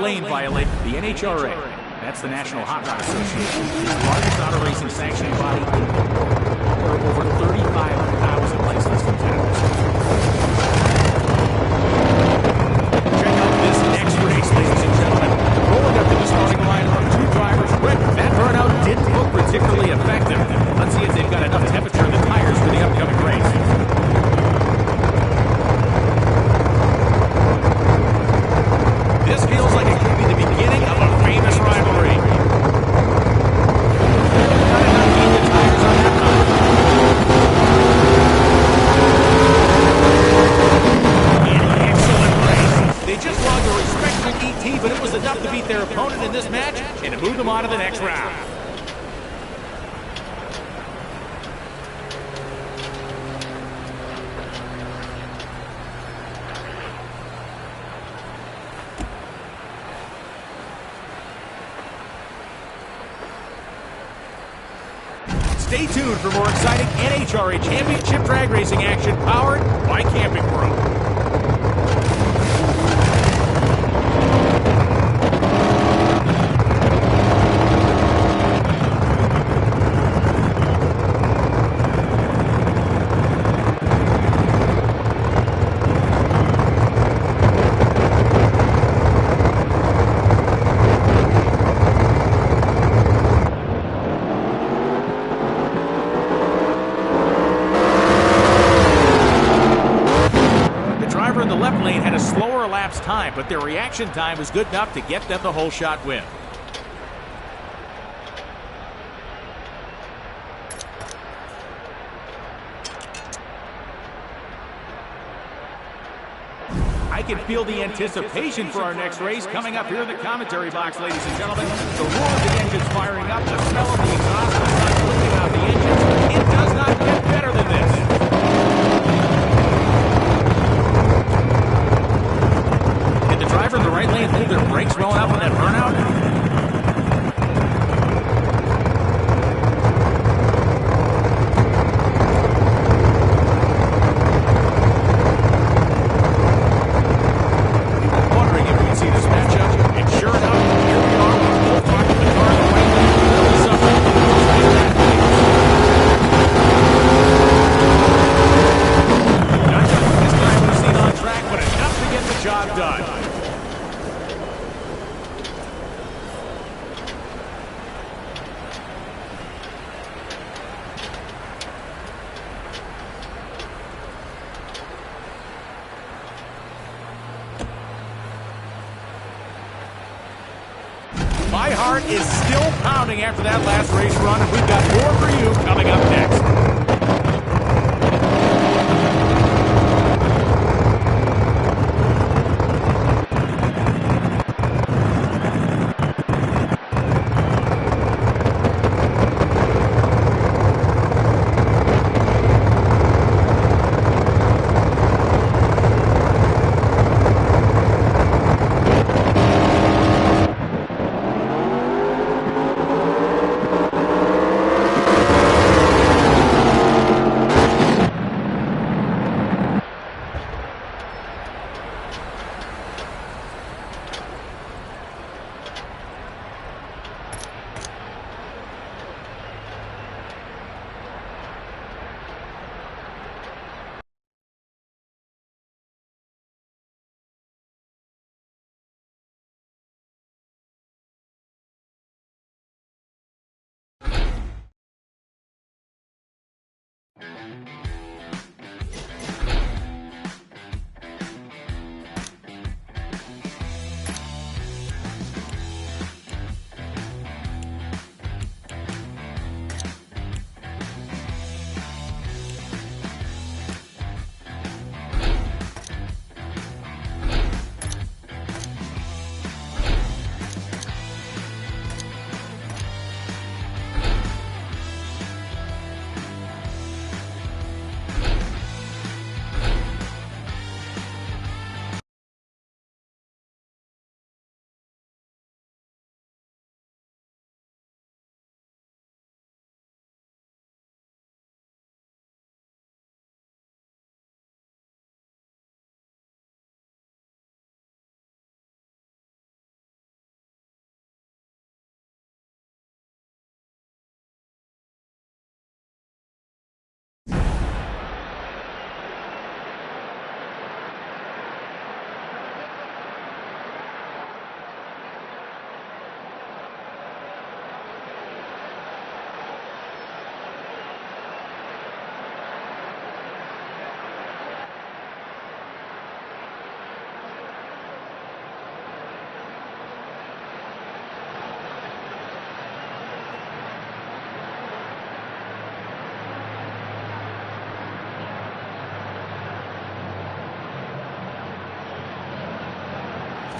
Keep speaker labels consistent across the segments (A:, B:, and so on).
A: lane violation. The NHRA, that's the National Hot Rod Association, is the largest auto racing sanctioning body. There are over 35,000 licensed contenders. Check out this next race, ladies and gentlemen. Rolling up to the starting line are two drivers. That burnout didn't look particularly effective. Let's see if they've got enough temperature in the tires for the upcoming race. This feels like it could be the beginning of a famous rivalry. Not enough to keep the tires on that run. An excellent race. They just logged a respectable ET, but it was enough to beat their opponent in this match and to move them on to the next round. Stay tuned for more exciting NHRA Championship drag racing action powered by Camping World. Time, but their reaction time was good enough to get them the whole shot win. I can feel the anticipation for our next race coming up here in the commentary box, ladies and gentlemen. The roar of the engines firing up, the smell of the exhaust, the sun flipping out the engines. It does not get better than this. Driver in the right lane hold their brakes rolling up on that burnout. Wondering if we can see this matchup, and sure enough, here we are with both talking the car in the right lane, really suffering from those big not just the best driver we've seen on track, but enough to get the job done. My heart is still pounding after that last race run, and we've got more for you coming up next.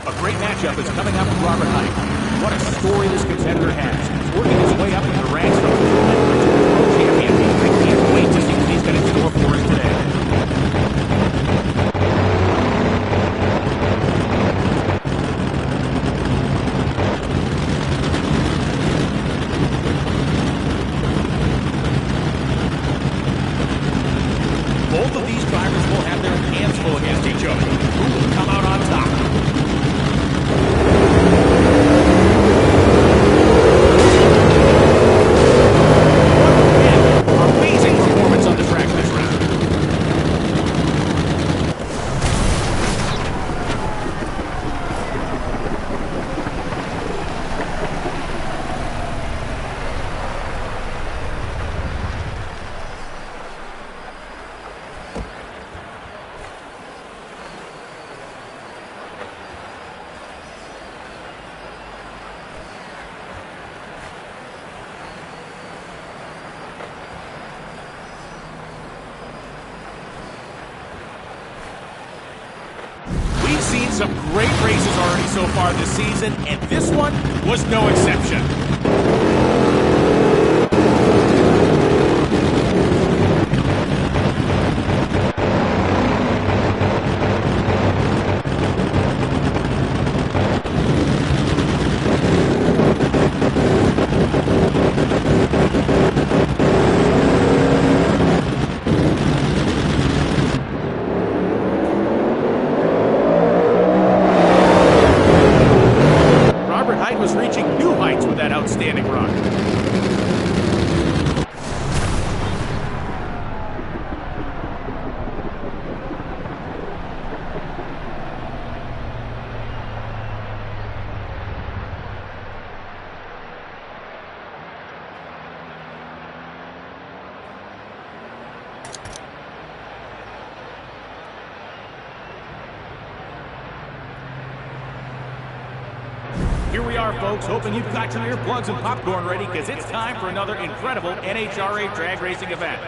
A: A great matchup is coming up with Robert Height. What a story this contender has. Working his way up in the ranks from the tournament to the world champion. I can't wait to see what he's got in store for us today. Both of these drivers will have their hands full against each other. Who will come out on top? Amazing performance on the track this round. We've seen some great races already so far this season, and this one was no exception. Was reaching new heights with that outstanding run. Here we are, folks, hoping you've got your earplugs and popcorn ready because it's time for another incredible NHRA drag racing event.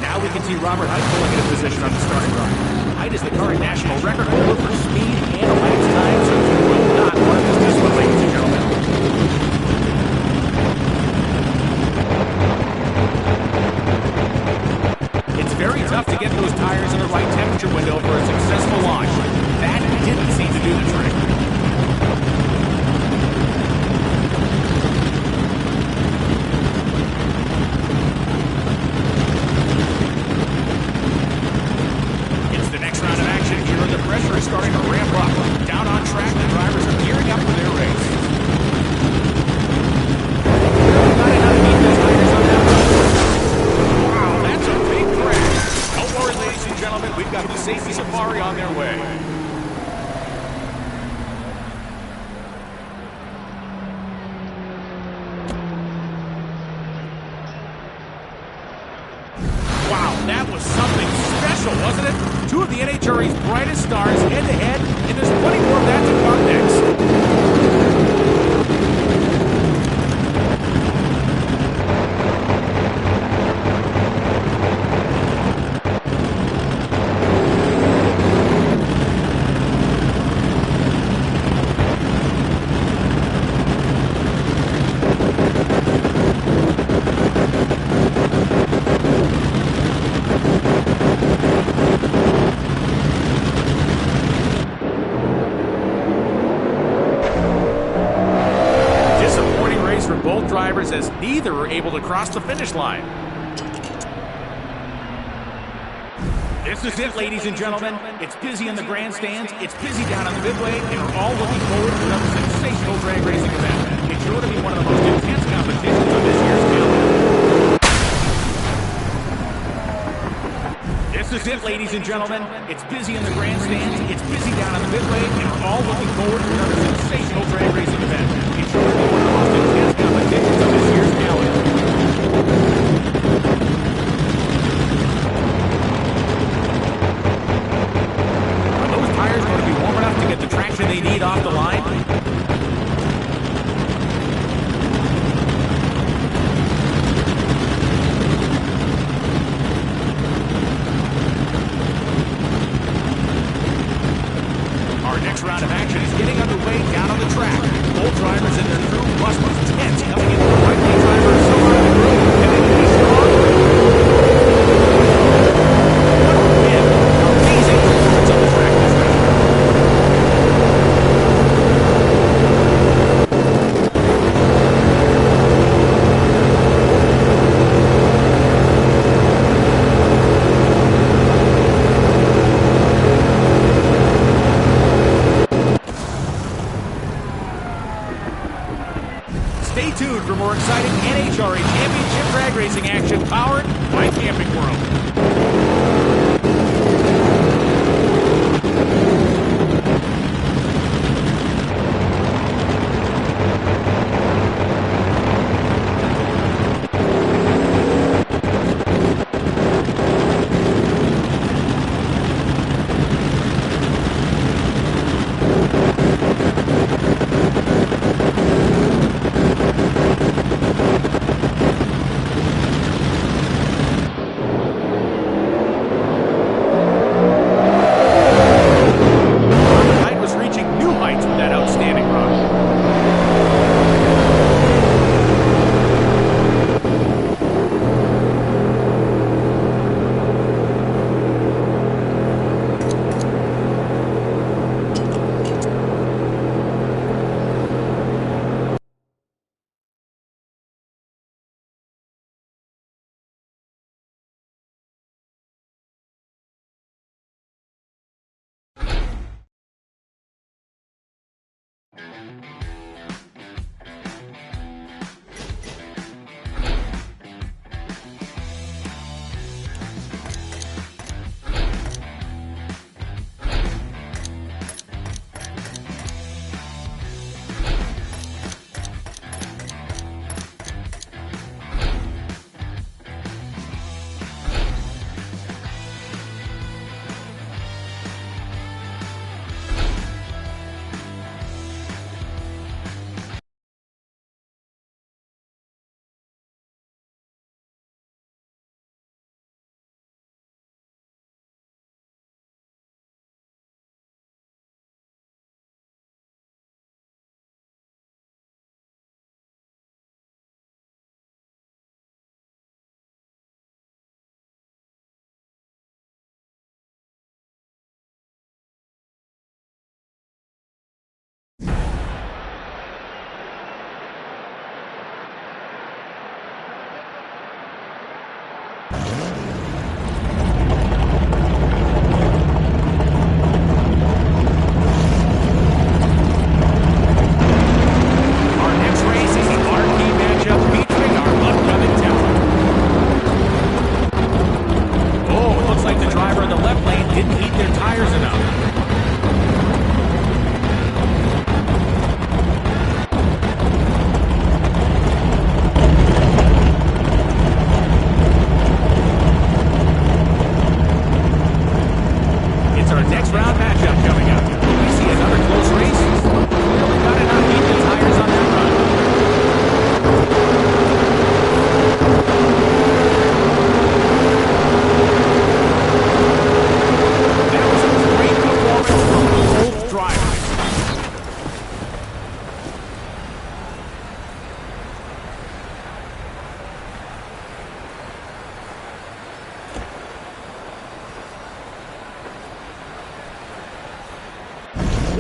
A: Now we can see Robert Height pulling into position on the starting line. Height is the current national record holder for speed and elapsed time, so you will not want to miss this one, ladies and gentlemen. It's very tough to get those tires in the right temperature window for a successful launch. That didn't seem to do the trick. Pressure is starting to ramp up. Down on track, the drivers are gearing up for their race. Wow, that's a big crash. Don't worry, ladies and gentlemen, we've got the safety safari on their way. Wow, that was something special, wasn't it? Two of the NHRA's brightest stars head-to-head, and there's plenty more of that to come next. Both drivers as neither were able to cross the finish line. This is it, ladies and gentlemen. It's busy in the grandstands, it's busy down on the midway, and we're all looking forward to another sensational drag racing event. It's sure to be one of the most intense competitions of this year's calendar. This is it, ladies and gentlemen. It's busy in the grandstands, it's busy down on the midway, and we're all looking forward to another sensational drag racing event. It's sure to be one of the most intense competitions of this year's calendar. Are those tires going to be warm enough to get the traction they need drivers and their crew must be tense coming into the right lane driver somewhere in the group. Can they finish strong? What a win. Amazing performance on the track this week. Stay tuned for more exciting NHRA Championship drag racing action powered by Camping World.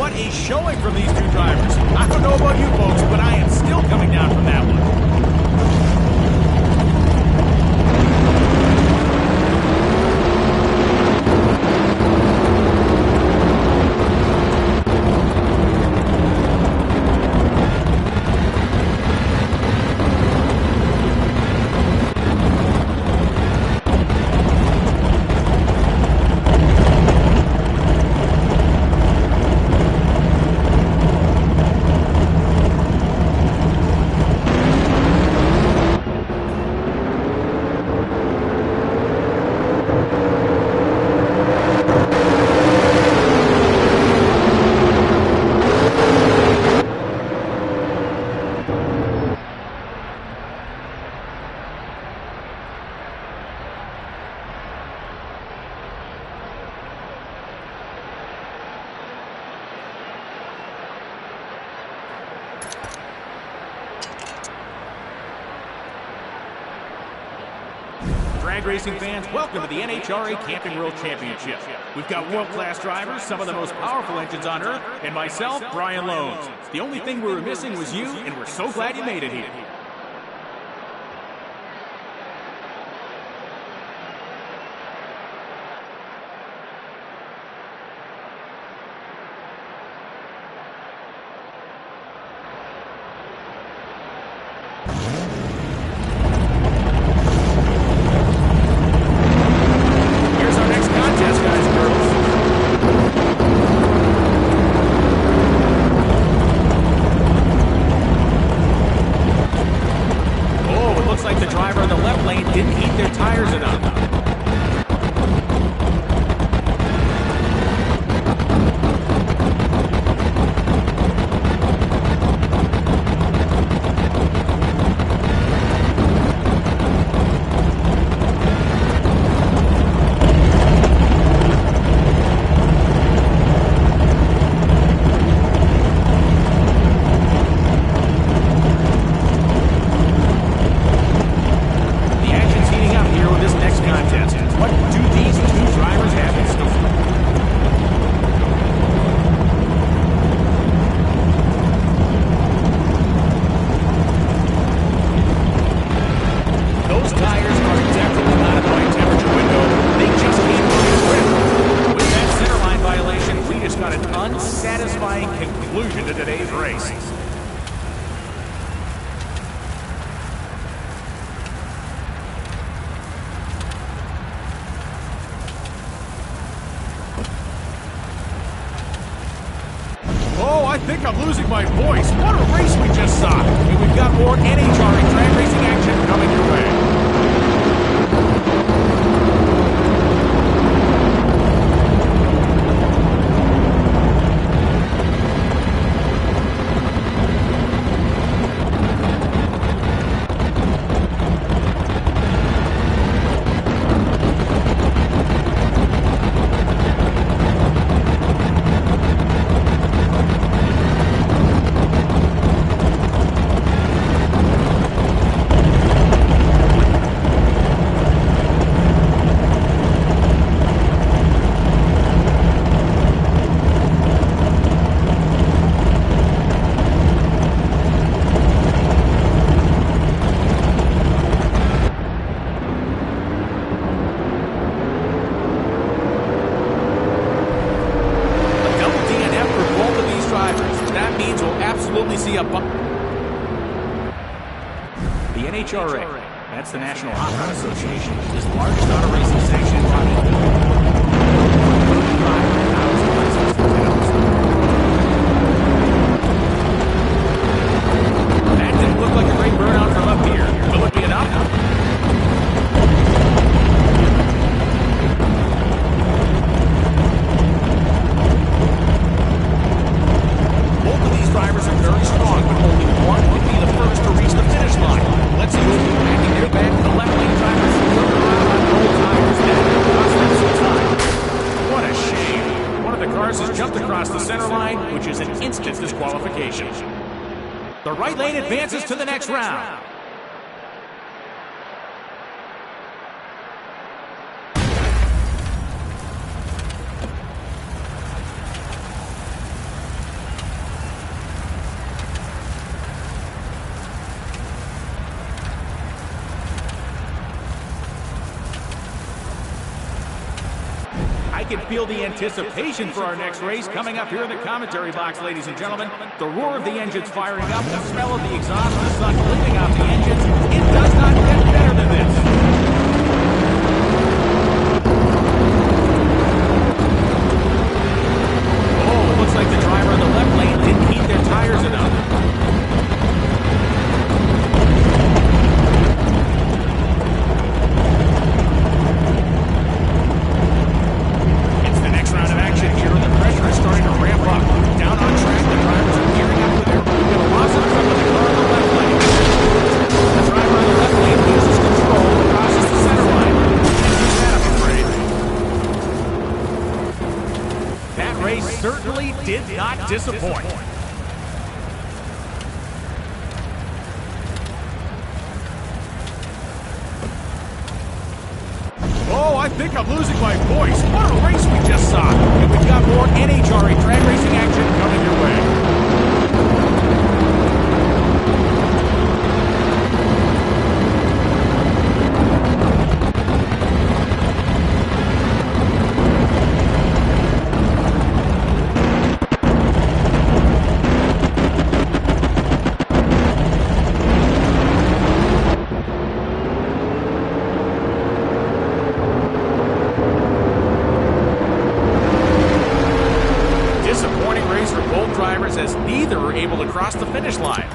A: What a showing from these two drivers. I don't know about you folks, but I am still coming down from that one. drag racing fans, welcome to the NHRA Camping World Championship. We've got world-class drivers, some of the most powerful engines on Earth, and myself, Brian Loans. The only thing we were missing was you, and we're so glad you made it here. I think I'm losing my voice. What a race we just saw. And we've got more NHRA drag racing action coming your way. The NHRA, that's the National Hot Rod Association, is the largest auto racing sanctioned body. That didn't look like a great burnout from up here. Will it be enough? Both of these drivers are very strong, but only one would be the first to reach the finish line. Let's see who'll be packing their bag. The left lane drivers looking around on old tires. That will cost them some time. What a shame. One of the cars has jumped across the center line, which is an instant disqualification. The right lane advances to the next round. I can feel the anticipation for our next race coming up here in the commentary box, ladies and gentlemen. The roar of the engines firing up, the smell of the exhaust, the sun leaving out the engines. It does not get better than this. Oh, it looks like the driver in the left lane didn't heat their tires enough. Certainly did not disappoint. I think I'm losing my voice. What a race we just saw. And we've got more NHRA drag racing action coming your way. As neither are able to cross the finish line.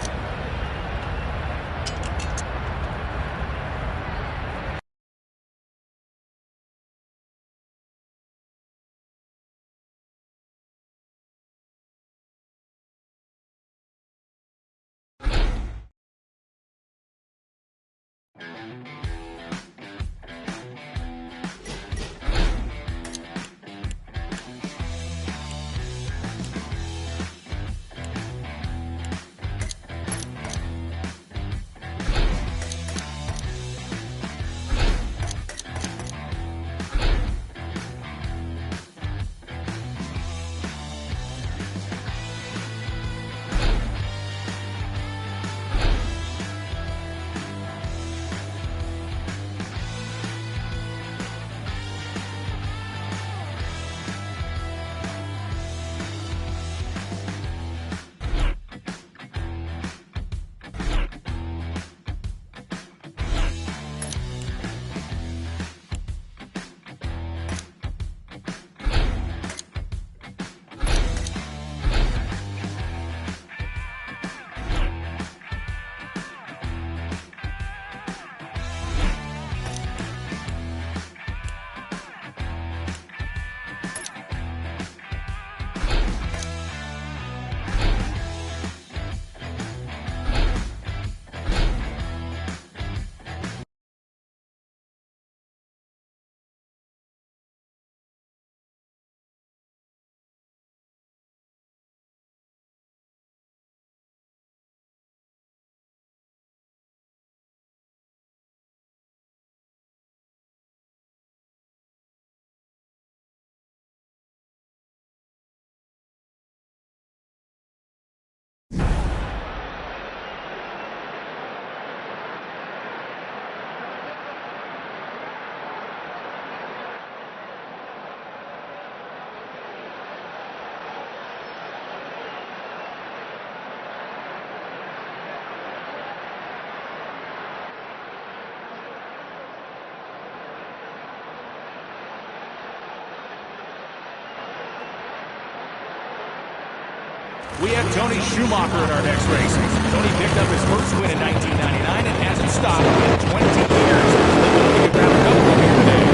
A: We have Tony Schumacher in our next race. Tony picked up his first win in 1999 and hasn't stopped in 20 years. Looking to grab a couple here today.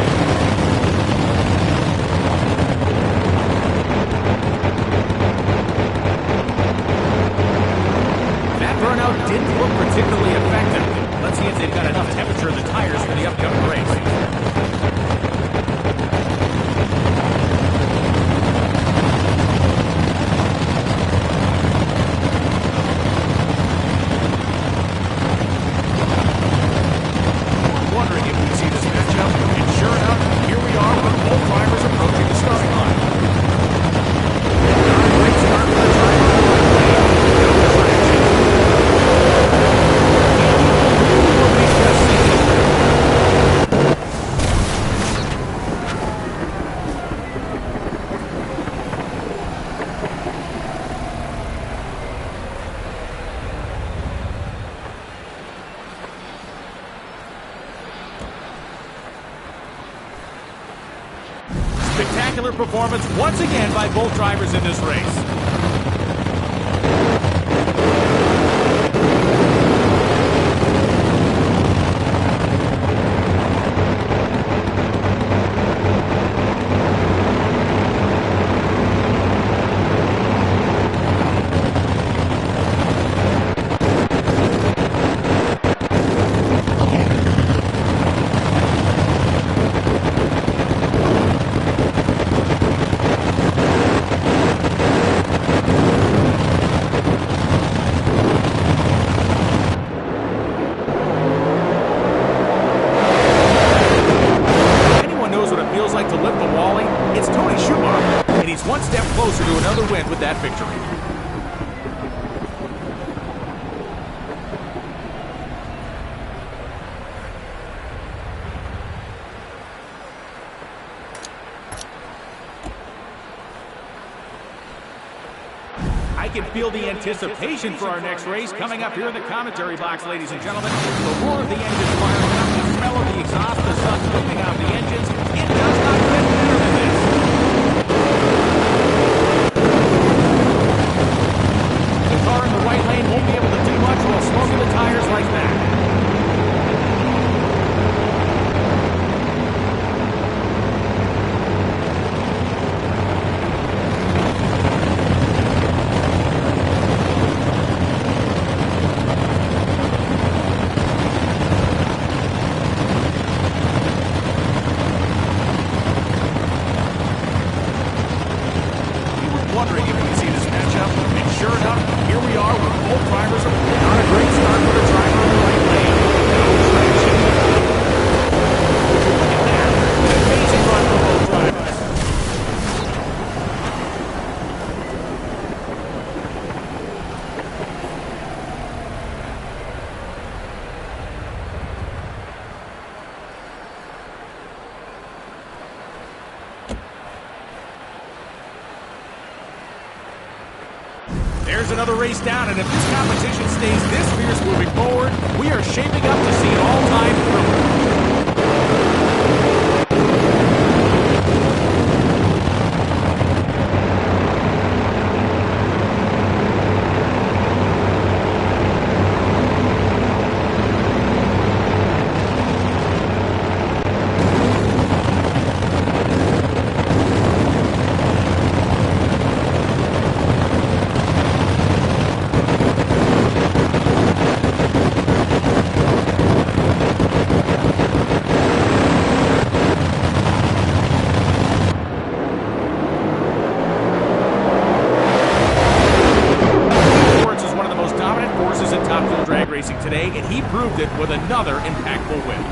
A: That burnout didn't look particularly effective. Let's see if they've got enough temperature in the tires for the upcoming race. Spectacular performance once again by both drivers in this race. can feel the anticipation for our next race coming up here in the commentary box, ladies and gentlemen. The roar of the engines firing up, the smell of the exhaust, the sun cleaning out the engines. It does not get better than this. The car in the right lane won't be able to do much while smoking the tires like that. Wondering if we can see this matchup, and sure enough, here we are with both drivers on a great start for the driver in the right lane. No traction. Look at that. Amazing run for both drivers. There's another race down, and if this competition stays this fierce moving forward, we are shaping up to see an all-time thriller. Drag racing today, and he proved it with another impactful win.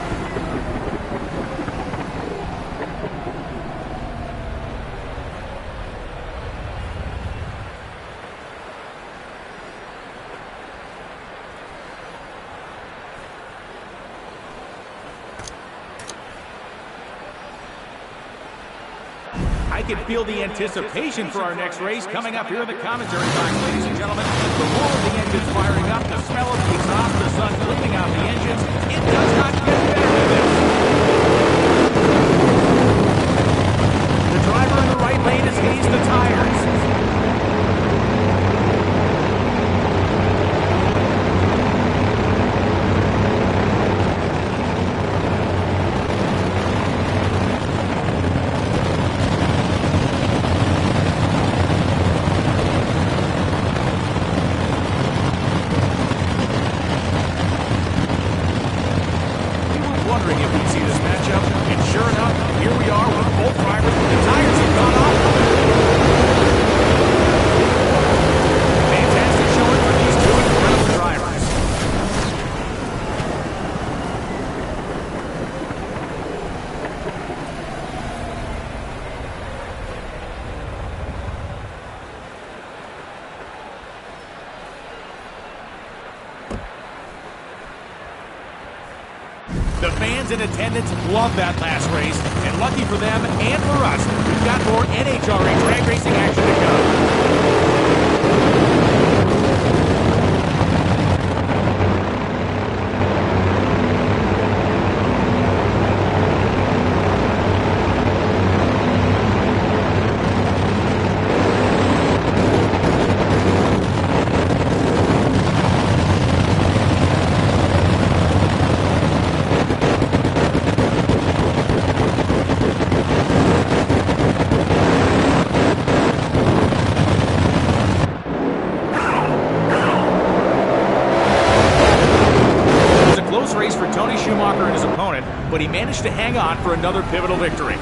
A: I can feel the anticipation for our next race coming up here in the commentary box, ladies and gentlemen. The roar of the engines firing up, the smell of the exhaust, the sun cleaning out the engines. It does not get better than this. The driver in the right lane has hazed the tires. Wondering if we see this matchup, and sure enough, here we are with both drivers. The tires have gone off. Fantastic showing for these two incredible drivers. The fans in attendance love that last race, and lucky for them and for us, we've got more NHRA drag racing action to come. Race for Tony Schumacher and his opponent, but he managed to hang on for another pivotal victory.